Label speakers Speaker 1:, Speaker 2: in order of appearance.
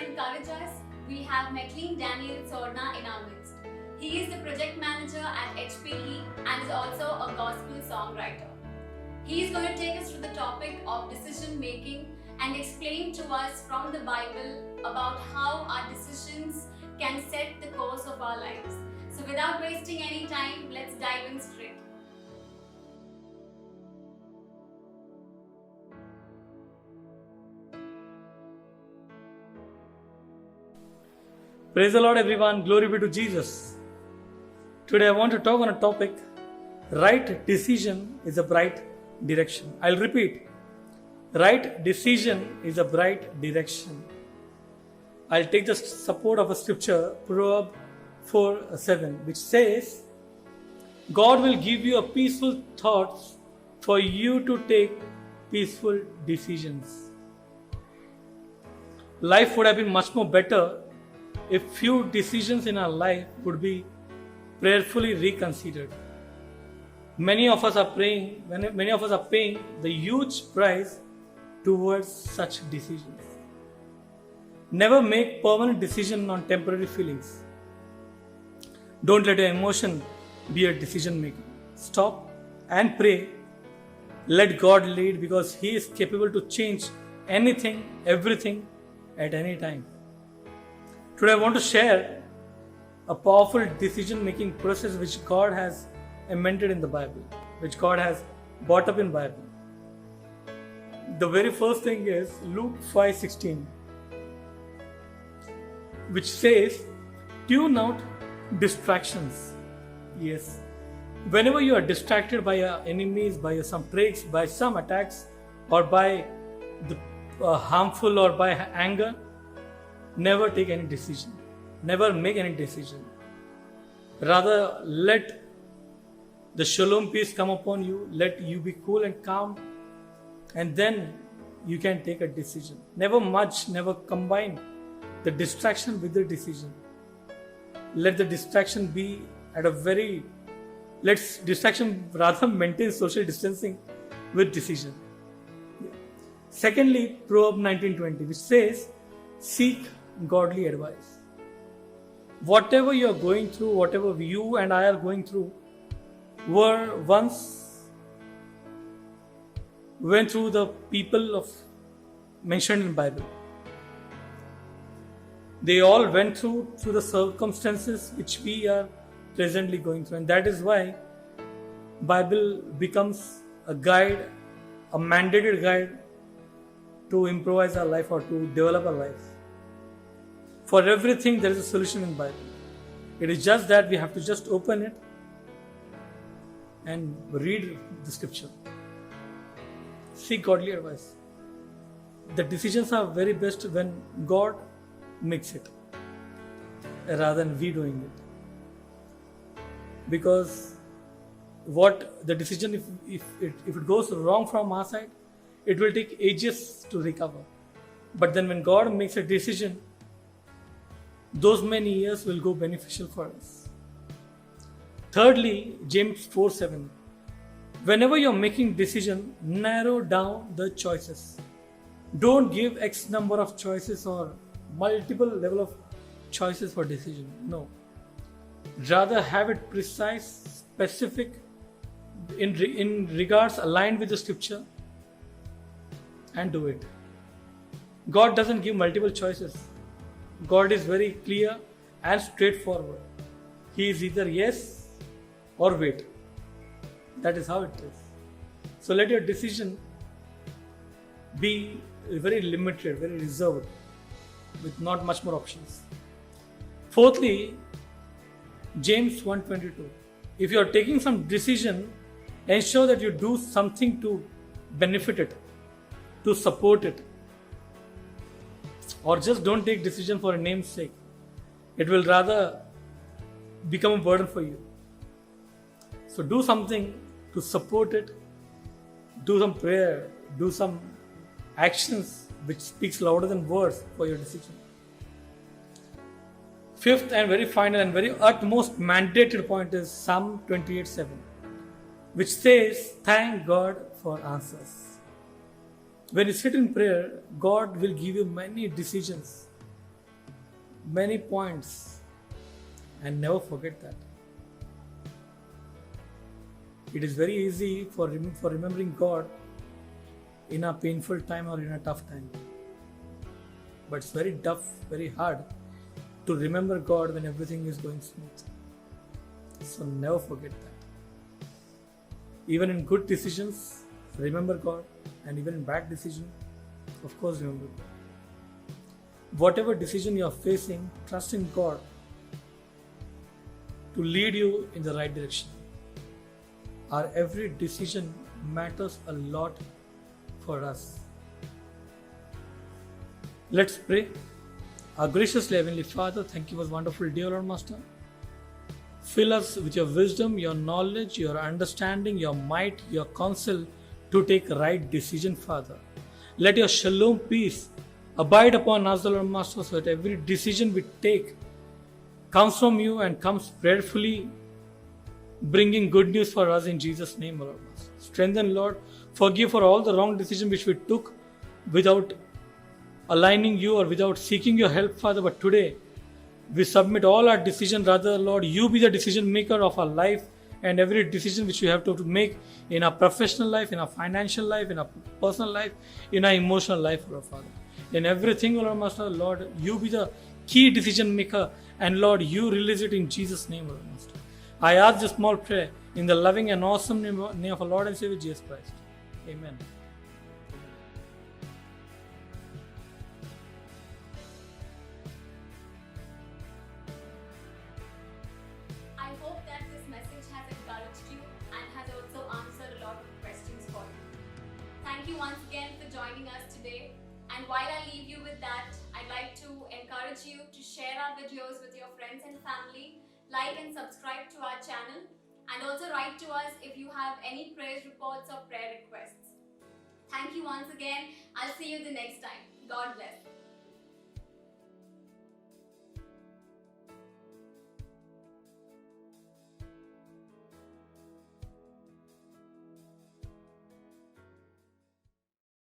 Speaker 1: encourage us, we have McLean Daniel Sorna in our midst. He is the project manager at HPE and is also a gospel songwriter. He is going to take us through the topic of decision making and explain to us from the Bible about how our decisions can set the course of our lives. So without wasting any time, let's dive in straight.
Speaker 2: Praise the Lord, everyone. Glory be to Jesus. Today I want to talk on a topic: right decision is a bright direction. I'll repeat: right decision is a bright direction. I'll take the support of a scripture, Proverbs 4:7, which says, God will give you a peaceful thoughts for you to take peaceful decisions. Life would have been much more better if few decisions in our life would be prayerfully reconsidered. Many of us are paying the huge price towards such decisions. Never make permanent decision on temporary feelings. Don't let your emotion be a decision maker. Stop and pray. Let God lead, because He is capable to change anything, everything at any time. Today I want to share a powerful decision making process which God has amended in the Bible, which God has brought up in Bible. The very first thing is Luke 5:16, which says, tune out distractions. Yes. Whenever you are distracted by your enemies, by some tricks, by some attacks, or by the harmful or by anger, never take any decision. Never make any decision. Rather, let the shalom peace come upon you. Let you be cool and calm, and then you can take a decision. Never combine the distraction with the decision. Let the distraction be distraction rather maintain social distancing with decision. Secondly, Proverbs 19:20, which says, seek godly advice. Whatever you are going through, whatever you and I are going through, went through the people mentioned in Bible. They all went through the circumstances which we are presently going through, and that is why Bible becomes a guide, a mandated guide to improvise our life or to develop our life. For everything there is a solution in Bible. It is just that we have to just open it and read the scripture. Seek godly advice. The decisions are very best when God makes it rather than we doing it. Because what the decision, if it goes wrong from our side, it will take ages to recover. But then when God makes a decision, those many years will go beneficial for us. Thirdly, James 4:7. Whenever you're making decision, narrow down the choices. Don't give X number of choices or multiple level of choices for decision. No. Rather have it precise, specific, in regards aligned with the scripture, and do it. God doesn't give multiple choices. God is very clear and straightforward. He is either yes or wait. That is how it is. So let your decision be very limited, very reserved, with not much more options. Fourthly, James 1:22. If you are taking some decision, ensure that you do something to benefit it, to support it. Or just don't take decision for a name's sake. It will rather become a burden for you. So do something to support it. Do some prayer. Do some actions which speaks louder than words for your decision. Fifth and very final and very utmost mandated point is Psalm 28:7, which says, thank God for answers. When you sit in prayer, God will give you many decisions many points, and never forget that. It is very easy for remembering God in a painful time or in a tough time. But it's very tough, very hard to remember God when everything is going smooth. So never forget that. Even in good decisions, remember God, and even in bad decisions, of course, remember God. Whatever decision you are facing, trust in God to lead you in the right direction. Our every decision matters a lot for us. Let's pray. Our graciously Heavenly Father, thank you for this wonderful day, Lord Master. Fill us with your wisdom, your knowledge, your understanding, your might, your counsel to take right decision, Father. Let your shalom peace abide upon us, Lord Master, so that every decision we take comes from you and comes prayerfully, bringing good news for us in Jesus' name, Lord Master. Strengthen, Lord. Forgive for all the wrong decisions which we took without aligning you or without seeking your help, Father. But today, we submit all our decisions. Rather, Lord, you be the decision maker of our life, and every decision which we have to make in our professional life, in our financial life, in our personal life, in our emotional life, Lord Father. In everything, Lord Master, Lord, you be the key decision maker, and Lord, you release it in Jesus' name, Lord Master. I ask this small prayer in the loving and awesome name of our Lord and Savior Jesus Christ. Amen.
Speaker 1: I hope that this message has encouraged you and has also answered a lot of questions for you. Thank you once again for joining us today. And while I leave you with that, I'd like to encourage you to share our videos with your friends and family, like and subscribe to our channel, and also write to us if you have any praise reports or prayer requests. Thank you once again. I'll see you the next time. God bless.